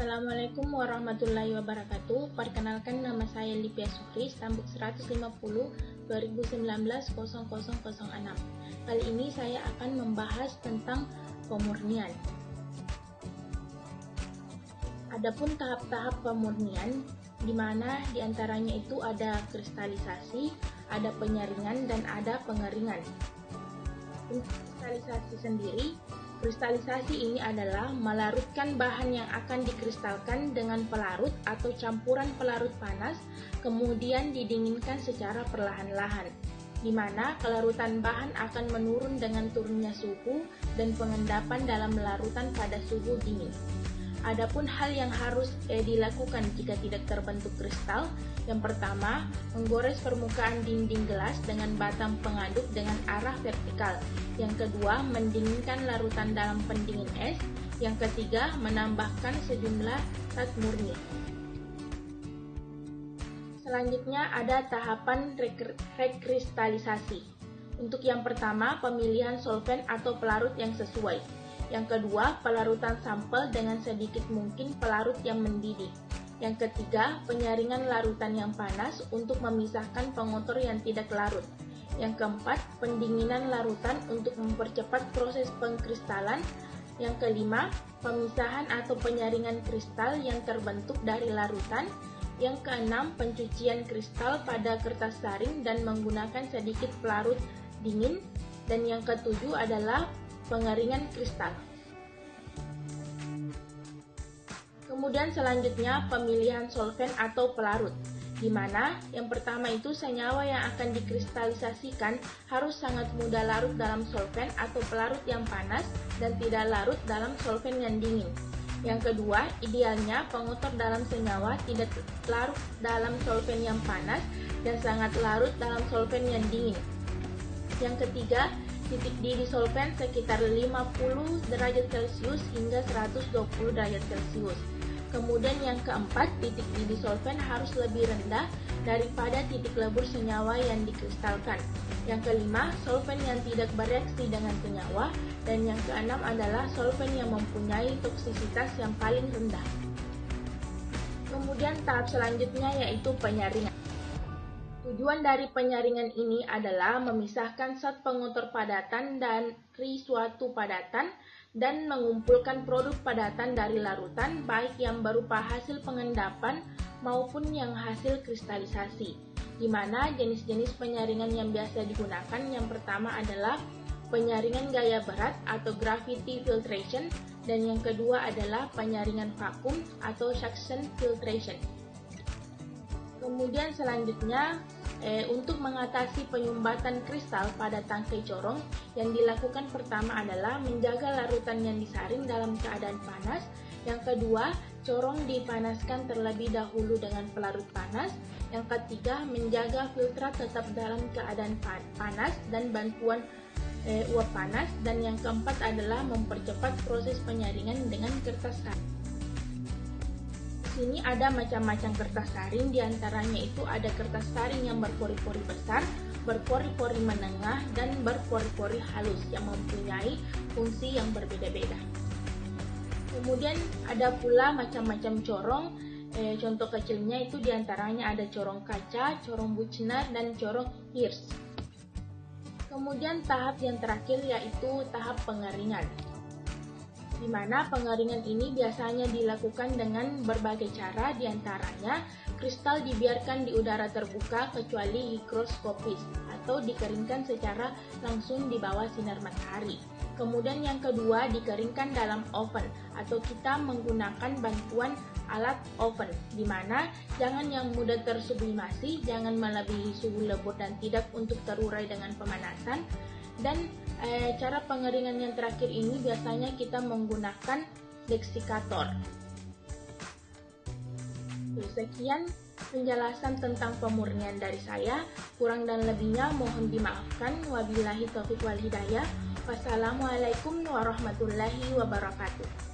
Assalamualaikum warahmatullahi wabarakatuh. Perkenalkan, nama saya Livia Sukri, stambuk 150 2019 0006. Kali ini saya akan membahas tentang pemurnian. Adapun tahap-tahap pemurnian, di mana diantaranya itu ada kristalisasi, ada penyaringan, dan ada pengeringan. Untuk kristalisasi sendiri, kristalisasi ini adalah melarutkan bahan yang akan dikristalkan dengan pelarut atau campuran pelarut panas, kemudian didinginkan secara perlahan-lahan, di mana kelarutan bahan akan menurun dengan turunnya suhu dan pengendapan dalam larutan pada suhu dingin. Adapun hal yang harus dilakukan jika tidak terbentuk kristal, yang pertama, menggores permukaan dinding gelas dengan batang pengaduk dengan arah vertikal. Yang kedua, mendinginkan larutan dalam pendingin es. Yang ketiga, menambahkan sejumlah zat murni. Selanjutnya ada tahapan rekristalisasi. Untuk yang pertama, pemilihan solvent atau pelarut yang sesuai. Yang kedua, pelarutan sampel dengan sedikit mungkin pelarut yang mendidih. Yang ketiga, penyaringan larutan yang panas untuk memisahkan pengotor yang tidak larut. Yang keempat, pendinginan larutan untuk mempercepat proses pengkristalan. Yang kelima, pemisahan atau penyaringan kristal yang terbentuk dari larutan. Yang keenam, pencucian kristal pada kertas saring dan menggunakan sedikit pelarut dingin. Dan yang ketujuh adalah pengeringan kristal. Kemudian selanjutnya pemilihan solvent atau pelarut, di mana yang pertama itu senyawa yang akan dikristalisasikan harus sangat mudah larut dalam solvent atau pelarut yang panas dan tidak larut dalam solvent yang dingin. Yang kedua, idealnya pengotor dalam senyawa tidak larut dalam solvent yang panas dan sangat larut dalam solvent yang dingin. Yang ketiga, titik didih solvent sekitar 50 derajat Celcius hingga 120 derajat Celcius. Kemudian yang keempat, titik didih solvent harus lebih rendah daripada titik lebur senyawa yang dikristalkan. Yang kelima, solvent yang tidak bereaksi dengan senyawa. Dan yang keenam adalah solvent yang mempunyai toksisitas yang paling rendah. Kemudian tahap selanjutnya yaitu penyaringan. Tujuan dari penyaringan ini adalah memisahkan zat pengotor padatan dari suatu padatan dan mengumpulkan produk padatan dari larutan, baik yang berupa hasil pengendapan maupun yang hasil kristalisasi. Di mana jenis-jenis penyaringan yang biasa digunakan, yang pertama adalah penyaringan gaya berat atau gravity filtration, dan yang kedua adalah penyaringan vakum atau suction filtration. Kemudian selanjutnya, untuk mengatasi penyumbatan kristal pada tangkai corong, yang dilakukan pertama adalah menjaga larutan yang disaring dalam keadaan panas. Yang kedua, corong dipanaskan terlebih dahulu dengan pelarut panas. Yang ketiga, menjaga filtrat tetap dalam keadaan panas dan bantuan uap panas. Dan yang keempat adalah mempercepat proses penyaringan dengan kertas saring. Sini ada macam-macam kertas saring, diantaranya itu ada kertas saring yang berpori-pori besar, berpori-pori menengah, dan berpori-pori halus yang mempunyai fungsi yang berbeda-beda. Kemudian ada pula macam-macam corong, contoh kecilnya itu diantaranya ada corong kaca, corong Buchner, dan corong Hirsch. Kemudian tahap yang terakhir yaitu tahap pengeringan, di mana pengeringan ini biasanya dilakukan dengan berbagai cara, diantaranya kristal dibiarkan di udara terbuka kecuali higroskopis atau dikeringkan secara langsung di bawah sinar matahari. Kemudian yang kedua, dikeringkan dalam oven atau kita menggunakan bantuan alat oven, di mana jangan yang mudah tersublimasi, jangan melebihi suhu lebur dan tidak untuk terurai dengan pemanasan. Dan cara pengeringan yang terakhir ini biasanya kita menggunakan deksikator. Sekian penjelasan tentang pemurnian dari saya. Kurang dan lebihnya mohon dimaafkan. Wabillahi taufiq wal hidayah. Wassalamualaikum warahmatullahi wabarakatuh.